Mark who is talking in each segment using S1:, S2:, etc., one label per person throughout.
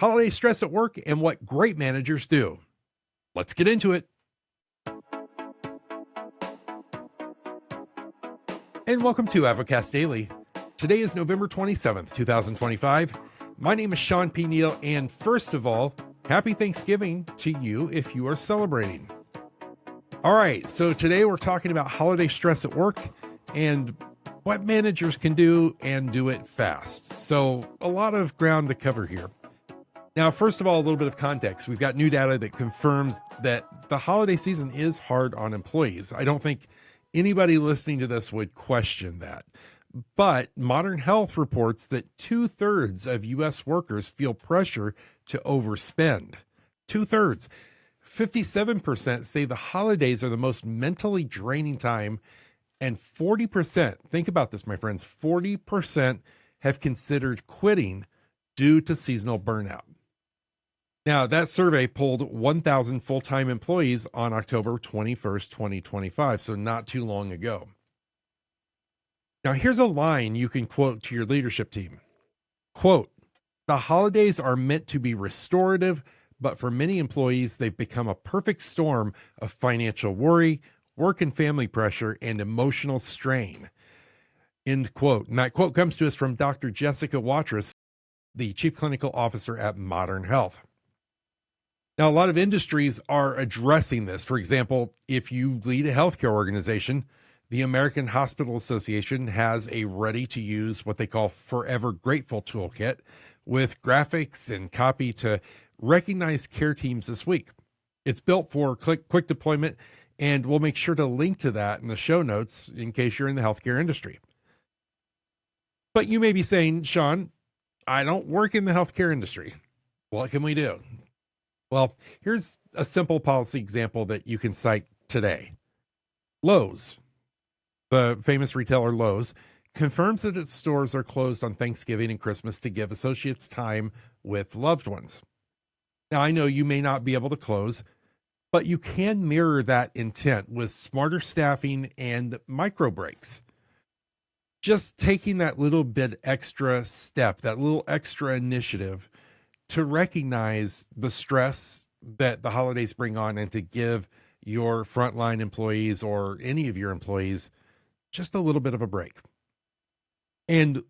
S1: holiday stress at work, and what great managers do. Let's get into it. And welcome to AdvoCast Daily. Today is November 27th, 2025. My name is Shawn P. Neal, and first of all, happy Thanksgiving to you if you are celebrating. All right, so today we're talking about holiday stress at work and what managers can do and do it fast. So a lot of ground to cover here. Now, first of all, a little bit of context. We've got new data that confirms that the holiday season is hard on employees. I don't think anybody listening to this would question that. But Modern Health reports that 2/3 of U.S. workers feel pressure to overspend. 2/3. 57% say the holidays are the most mentally draining time. And 40%, think about this, my friends, 40% have considered quitting due to seasonal burnout. Now, that survey polled 1,000 full-time employees on October 21st, 2025, so not too long ago. Now, here's a line you can quote to your leadership team. Quote, "The holidays are meant to be restorative, but for many employees, they've become a perfect storm of financial worry, work and family pressure, and emotional strain." End quote. And that quote comes to us from Dr. Jessica Watrous, the Chief Clinical Officer at Modern Health. Now, a lot of industries are addressing this. For example, if you lead a healthcare organization, the American Hospital Association has a ready-to-use, what they call Forever Grateful toolkit with graphics and copy to recognize care teams this week. It's built for quick deployment, and we'll make sure to link to that in the show notes in case you're in the healthcare industry. But you may be saying, Shawn, I don't work in the healthcare industry. What can we do? Well, here's a simple policy example that you can cite today. Lowe's, the famous retailer Lowe's, confirms that its stores are closed on Thanksgiving and Christmas to give associates time with loved ones. Now, I know you may not be able to close, but you can mirror that intent with smarter staffing and micro breaks. Just taking that little bit extra step, that little extra initiative to recognize the stress that the holidays bring on and to give your frontline employees or any of your employees just a little bit of a break. And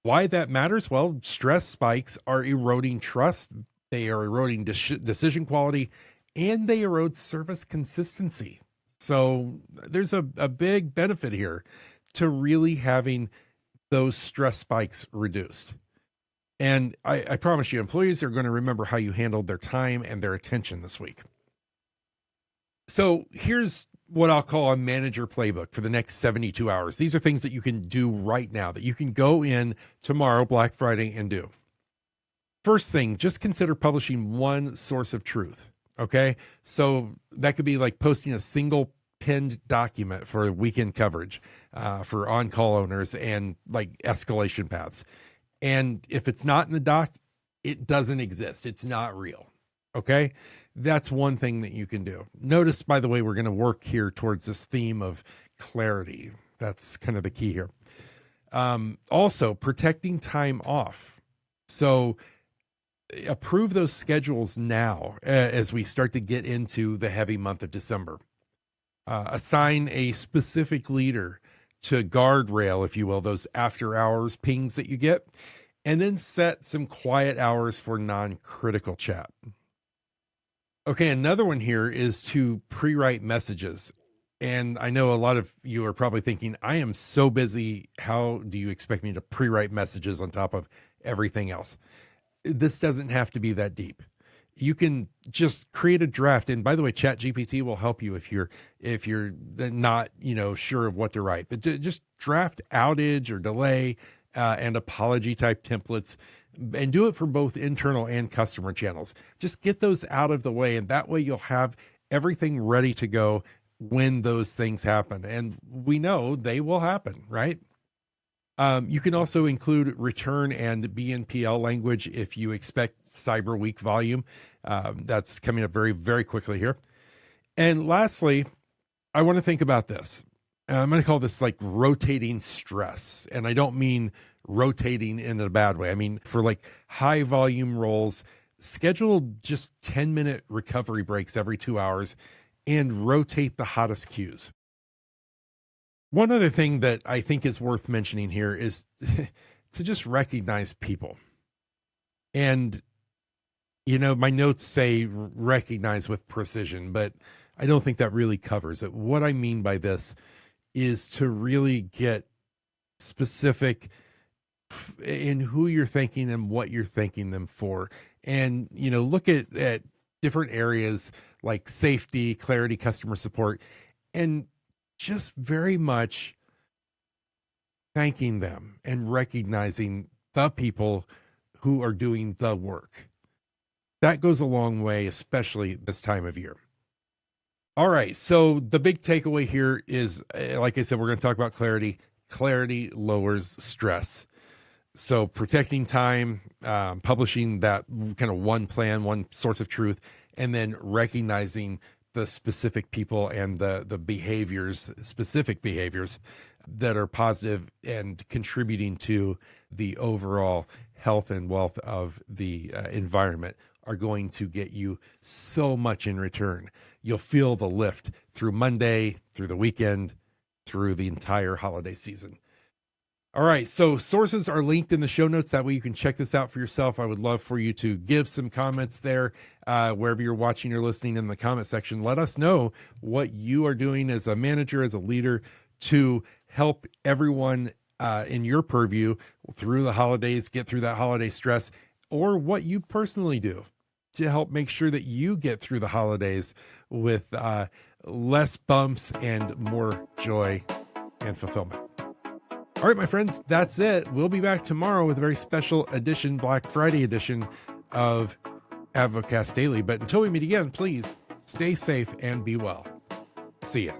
S1: why that matters? Well, stress spikes are eroding trust. They are eroding decision quality, and they erode service consistency. So there's a big benefit here to really having those stress spikes reduced. And I promise you, employees are going to remember how you handled their time and their attention this week. So here's what I'll call a manager playbook for the next 72 hours. These are things that you can do right now, that you can go in tomorrow, Black Friday, and do. First thing, just consider publishing one source of truth. Okay. So that could be like posting a single pinned document for weekend coverage, for on-call owners and like escalation paths. And if it's not in the doc, it doesn't exist. It's not real. Okay. That's one thing that you can do. Notice, by the way, we're going to work here towards this theme of clarity. That's kind of the key here. Also, protecting time off. So approve those schedules now as we start to get into the heavy month of December. Assign a specific leader to guardrail, if you will, those after hours pings that you get, and then set some quiet hours for non-critical chat. Okay, another one here is to pre-write messages. And I know a lot of you are probably thinking, I am so busy. How do you expect me to pre-write messages on top of everything else? This doesn't have to be that deep. You can just create a draft. And by the way, ChatGPT will help you if you're not, sure of what to write, but just draft outage or delay and apology type templates, and do it for both internal and customer channels. Just get those out of the way. And that way you'll have everything ready to go when those things happen. And we know they will happen, right? You can also include return and BNPL language if you expect Cyber Week volume. That's coming up very, very quickly here. And lastly, I want to think about this. I'm going to call this like rotating stress. And I don't mean rotating in a bad way. I mean, for like high volume roles, schedule just 10-minute recovery breaks every 2 hours and rotate the hottest cues. One other thing that I think is worth mentioning here is to just recognize people. And, my notes say recognize with precision, but I don't think that really covers it. What I mean by this is to really get specific in who you're thanking them, what you're thanking them for. And, look at different areas like safety, clarity, customer support, and just very much thanking them and recognizing the people who are doing the work. That goes a long way, especially this time of year. All right. So the big takeaway here is, like I said, we're going to talk about clarity. Clarity lowers stress. So protecting time, publishing that kind of one plan, one source of truth, and then recognizing the specific people and the behaviors, specific behaviors that are positive and contributing to the overall health and wealth of the environment are going to get you so much in return. You'll feel the lift through Monday, through the weekend, through the entire holiday season. All right, so sources are linked in the show notes. That way you can check this out for yourself. I would love for you to give some comments there, wherever you're watching or listening in the comment section. Let us know what you are doing as a manager, as a leader, to help everyone in your purview through the holidays, get through that holiday stress, or what you personally do to help make sure that you get through the holidays with less bumps and more joy and fulfillment. All right, my friends, that's it. We'll be back tomorrow with a very special edition, Black Friday edition of AdvoCast Daily. But until we meet again, please stay safe and be well. See ya.